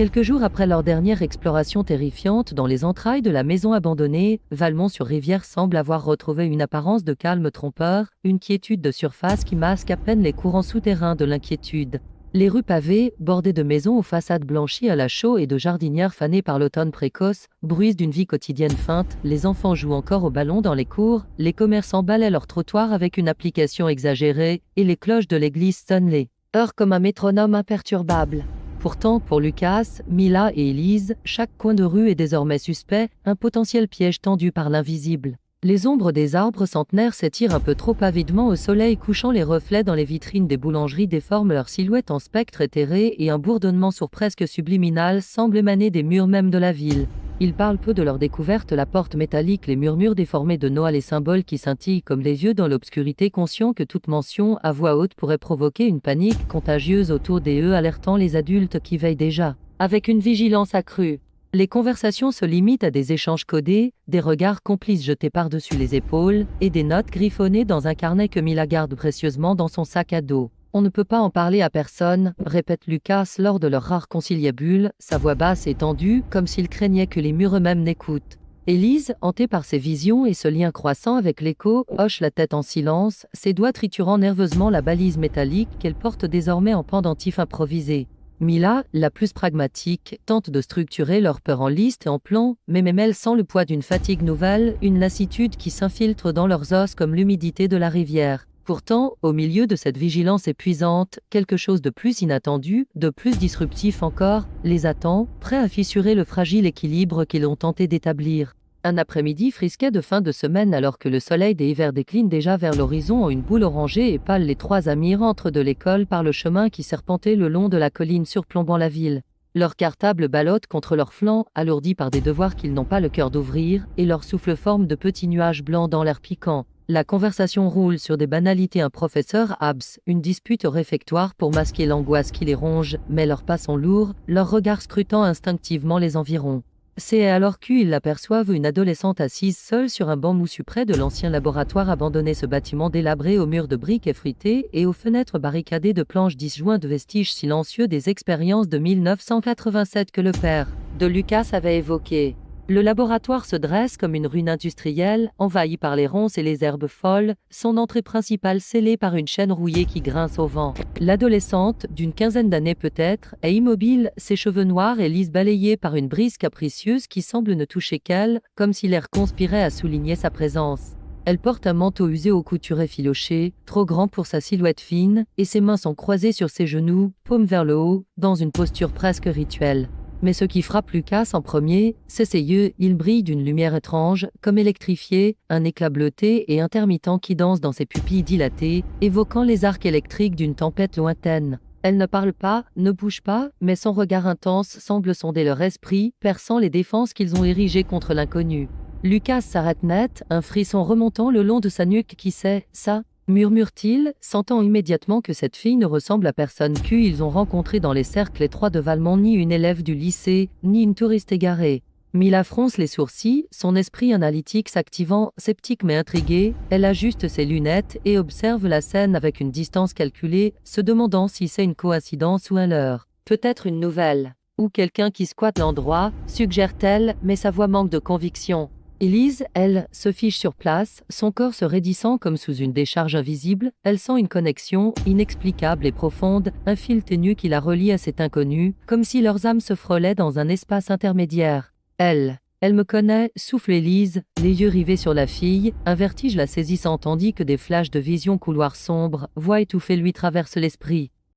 Quelques jours après leur dernière exploration terrifiante dans les entrailles de la maison abandonnée, Valmont-sur-Rivière semble avoir retrouvé une apparence de calme trompeur, une quiétude de surface qui masque à peine les courants souterrains de l'inquiétude. Les rues pavées, bordées de maisons aux façades blanchies à la chaux et de jardinières fanées par l'automne précoce, bruisent d'une vie quotidienne feinte, les enfants jouent encore au ballon dans les cours, les commerçants balaient leurs trottoirs avec une application exagérée, et les cloches de l'église sonnent les heures comme un métronome imperturbable. Pourtant, pour Lucas, Mila et Élise, chaque coin de rue est désormais suspect, un potentiel piège tendu par l'invisible. Les ombres des arbres centenaires s'étirent un peu trop avidement au soleil couchant, les reflets dans les vitrines des boulangeries déforment leurs silhouettes en spectres éthérés et un bourdonnement sourd presque subliminal semble émaner des murs même de la ville. Ils parlent peu de leur découverte, la porte métallique, les murmures déformés de Noah, les symboles qui scintillent comme les yeux dans l'obscurité, conscients que toute mention à voix haute pourrait provoquer une panique contagieuse autour d'eux, alertant les adultes qui veillent déjà avec une vigilance accrue. Les conversations se limitent à des échanges codés, des regards complices jetés par-dessus les épaules, et des notes griffonnées dans un carnet que Mila garde précieusement dans son sac à dos. On ne peut pas en parler à personne, répète Lucas lors de leur rare conciliabule, sa voix basse et tendue, comme s'il craignait que les murs eux-mêmes n'écoutent. Élise, hantée par ses visions et ce lien croissant avec l'écho, hoche la tête en silence, ses doigts triturant nerveusement la balise métallique qu'elle porte désormais en pendentif improvisé. Mila, la plus pragmatique, tente de structurer leur peur en liste et en plan, mais même elle sent le poids d'une fatigue nouvelle, une lassitude qui s'infiltre dans leurs os comme l'humidité de la rivière. Pourtant, au milieu de cette vigilance épuisante, quelque chose de plus inattendu, de plus disruptif encore, les attend, prêt à fissurer le fragile équilibre qu'ils ont tenté d'établir. Un après-midi frisquet de fin de semaine alors que le soleil des hivers décline déjà vers l'horizon en une boule orangée et pâle, les trois amis rentrent de l'école par le chemin qui serpentait le long de la colline surplombant la ville. Leurs cartables ballottent contre leurs flancs, alourdis par des devoirs qu'ils n'ont pas le cœur d'ouvrir, et leur souffle forme de petits nuages blancs dans l'air piquant. La conversation roule sur des banalités. Un professeur abs, une dispute au réfectoire pour masquer l'angoisse qui les ronge, mais leurs pas sont lourds, leurs regards scrutant instinctivement les environs. C'est alors qu'ils aperçoivent une adolescente assise seule sur un banc moussu près de l'ancien laboratoire abandonné, ce bâtiment délabré aux murs de briques effritées et aux fenêtres barricadées de planches disjointes, vestiges silencieux des expériences de 1987 que le père de Lucas avait évoquées. Le laboratoire se dresse comme une ruine industrielle, envahie par les ronces et les herbes folles, son entrée principale scellée par une chaîne rouillée qui grince au vent. L'adolescente, d'une quinzaine d'années peut-être, est immobile, ses cheveux noirs et lisses balayés par une brise capricieuse qui semble ne toucher qu'elle, comme si l'air conspirait à souligner sa présence. Elle porte un manteau usé aux coutures effilochées, trop grand pour sa silhouette fine, et ses mains sont croisées sur ses genoux, paumes vers le haut, dans une posture presque rituelle. Mais ce qui frappe Lucas en premier, c'est ses yeux, ils brillent d'une lumière étrange, comme électrifiés, un éclat bleuté et intermittent qui danse dans ses pupilles dilatées, évoquant les arcs électriques d'une tempête lointaine. Elle ne parle pas, ne bouge pas, mais son regard intense semble sonder leur esprit, perçant les défenses qu'ils ont érigées contre l'inconnu. Lucas s'arrête net, un frisson remontant le long de sa nuque. Qui sait, ça ? Murmure-t-il, sentant immédiatement que cette fille ne ressemble à personne qu'ils ont rencontré dans les cercles étroits de Valmont, ni une élève du lycée, ni une touriste égarée. Mila fronce les sourcils, son esprit analytique s'activant, sceptique mais intrigué, elle ajuste ses lunettes et observe la scène avec une distance calculée, se demandant si c'est une coïncidence ou un leurre. Peut-être une nouvelle. Ou quelqu'un qui squatte l'endroit, suggère-t-elle, mais sa voix manque de conviction. Élise, elle, se fiche sur place, son corps se raidissant comme sous une décharge invisible, elle sent une connexion, inexplicable et profonde, un fil ténu qui la relie à cet inconnu, comme si leurs âmes se frôlaient dans un espace intermédiaire. Elle me connaît, souffle Élise, les yeux rivés sur la fille, un vertige la saisissant tandis que des flashs de vision couloirs sombres, voix étouffée lui traversent l'esprit.